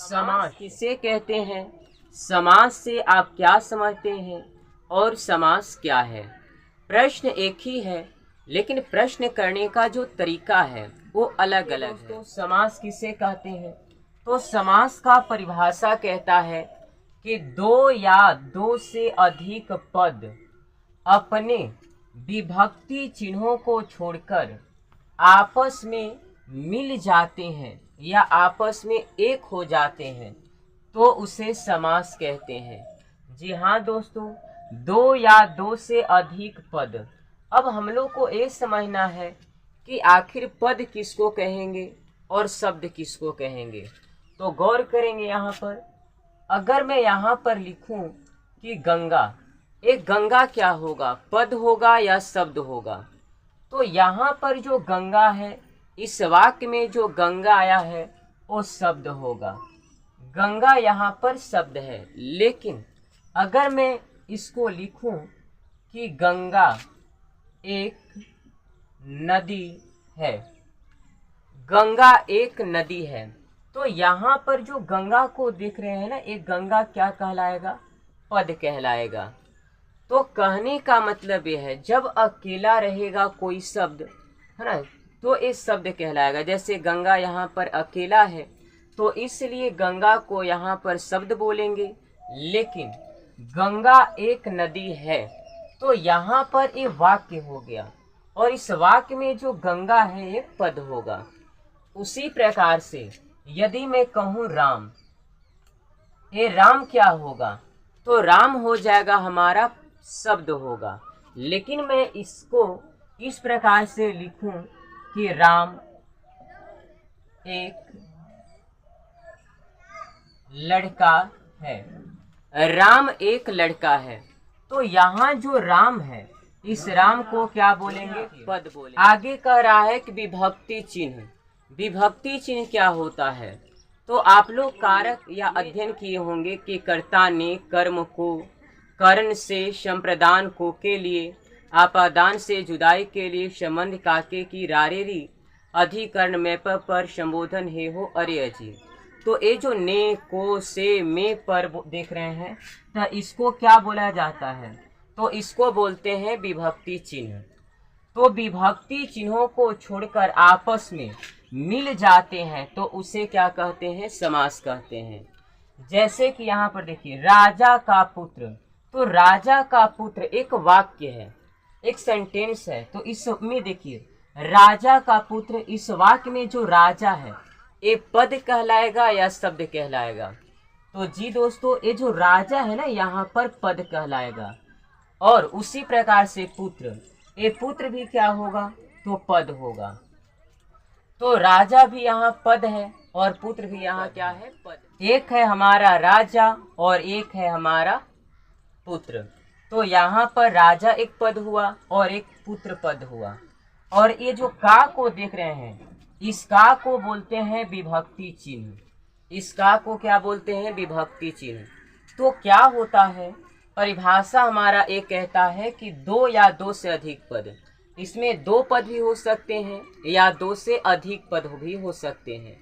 समास किसे कहते हैं, समास से आप क्या समझते हैं और समास क्या है। प्रश्न एक ही है, लेकिन प्रश्न करने का जो तरीका है वो अलग अलग है। तो समास किसे कहते हैं, तो समास का परिभाषा कहता है कि दो या दो से अधिक पद अपने विभक्ति चिन्हों को छोड़कर आपस में मिल जाते हैं या आपस में एक हो जाते हैं तो उसे समास कहते हैं। जी हाँ दोस्तों, दो या दो से अधिक पद। अब हम लोग को ये समझना है कि आखिर पद किसको कहेंगे और शब्द किसको कहेंगे। तो गौर करेंगे यहाँ पर, अगर मैं यहाँ पर लिखूं कि गंगा, एक गंगा क्या होगा, पद होगा या शब्द होगा। तो यहाँ पर जो गंगा है, इस वाक्य में जो गंगा आया है वो शब्द होगा। गंगा यहाँ पर शब्द है, लेकिन अगर मैं इसको लिखूं कि गंगा एक नदी है, गंगा एक नदी है, तो यहाँ पर जो गंगा को देख रहे हैं ना, एक गंगा क्या कहलाएगा, पद कहलाएगा। तो कहने का मतलब यह है, जब अकेला रहेगा कोई शब्द है ना, तो इस शब्द कहलाएगा। जैसे गंगा यहाँ पर अकेला है तो इसलिए गंगा को यहाँ पर शब्द बोलेंगे, लेकिन गंगा एक नदी है तो यहाँ पर एक वाक्य हो गया और इस वाक्य में जो गंगा है एक पद होगा। उसी प्रकार से यदि मैं कहूँ राम, ये राम क्या होगा, तो राम हो जाएगा हमारा शब्द होगा, लेकिन मैं इसको इस प्रकार से लिखूं कि राम एक लड़का है, राम एक लड़का है, तो यहाँ जो राम है इस राम को क्या बोलेंगे, पद बोलेंगे। आगे कह रहा है कि विभक्ति चिन्ह, विभक्ति चिन्ह क्या होता है, तो आप लोग कारक या अध्ययन किए होंगे कि कर्ता ने कर्म को करण से संप्रदान को के लिए, आपादान से जुदाई के लिए, संबंध काके की रारेरी, अधिकरण में पर संबोधन हे हो अरे अजी। तो ये जो ने को से में पर देख रहे हैं, तो इसको क्या बोला जाता है, तो इसको बोलते हैं विभक्ति चिन्ह। तो विभक्ति चिन्हों को छोड़कर आपस में मिल जाते हैं तो उसे क्या कहते हैं, समास कहते हैं। जैसे कि यहाँ पर देखिए राजा का पुत्र, तो राजा का पुत्र एक वाक्य है, एक सेंटेंस है, तो इसमें देखिए राजा का पुत्र, इस वाक्य में जो राजा है ये पद कहलाएगा या शब्द कहलाएगा। तो जी दोस्तों, ये जो राजा है ना यहाँ पर पद कहलाएगा। और उसी प्रकार से पुत्र, ये पुत्र भी क्या होगा, तो पद होगा। तो राजा भी यहाँ पद है और पुत्र भी यहाँ क्या है, पद। एक है हमारा राजा और एक है हमारा पुत्र, तो यहाँ पर राजा एक पद हुआ और एक पुत्र पद हुआ। और ये जो का को देख रहे हैं, इस का को बोलते हैं विभक्ति चिन्ह, इस का को क्या बोलते हैं, विभक्ति चिन्ह। तो क्या होता है, परिभाषा हमारा एक कहता है कि दो या दो से अधिक पद, इसमें दो पद भी हो सकते हैं या दो से अधिक पद भी हो सकते हैं।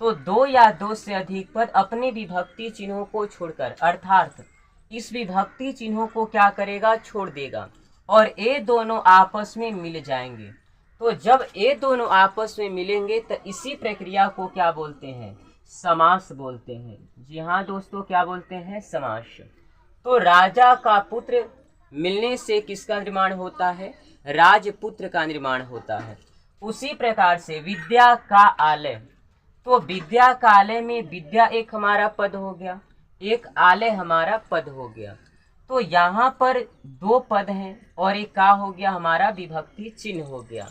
तो दो या दो से अधिक पद अपने विभक्ति चिन्हों को छोड़कर, अर्थात इस विभक्ति चिन्हों को क्या करेगा, छोड़ देगा और ये दोनों आपस में मिल जाएंगे। तो जब ये दोनों आपस में मिलेंगे तो इसी प्रक्रिया को क्या बोलते हैं, समास बोलते हैं। जी हाँ दोस्तों, क्या बोलते हैं, समास। तो राजा का पुत्र मिलने से किसका निर्माण होता है, राजपुत्र का निर्माण होता है। उसी प्रकार से विद्या का आलय, तो विद्या का आलय में विद्या एक हमारा पद हो गया, एक आलय हमारा पद हो गया। तो यहाँ पर दो पद हैं और एक का हो गया हमारा विभक्ति चिन्ह हो गया।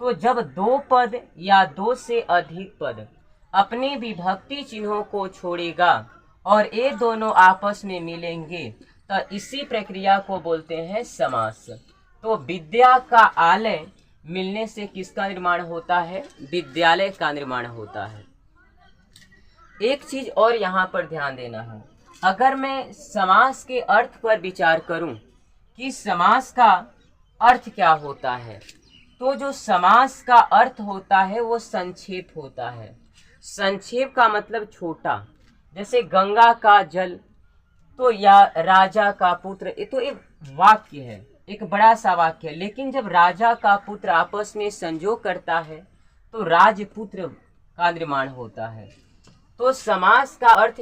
तो जब दो पद या दो से अधिक पद अपने विभक्ति चिन्हों को छोड़ेगा और ये दोनों आपस में मिलेंगे तो इसी प्रक्रिया को बोलते हैं समास। तो विद्या का आलय मिलने से किसका निर्माण होता है, विद्यालय का निर्माण होता है। एक चीज और यहाँ पर ध्यान देना है, अगर मैं समास के अर्थ पर विचार करूं कि समास का अर्थ क्या होता है, तो जो समास का अर्थ होता है वो संक्षेप होता है। संक्षेप का मतलब छोटा, जैसे गंगा का जल, तो या राजा का पुत्र, ये तो एक वाक्य है, एक बड़ा सा वाक्य है। लेकिन जब राजा का पुत्र आपस में संजोग करता है तो राजपुत्र का निर्माण होता है। तो समास का अर्थ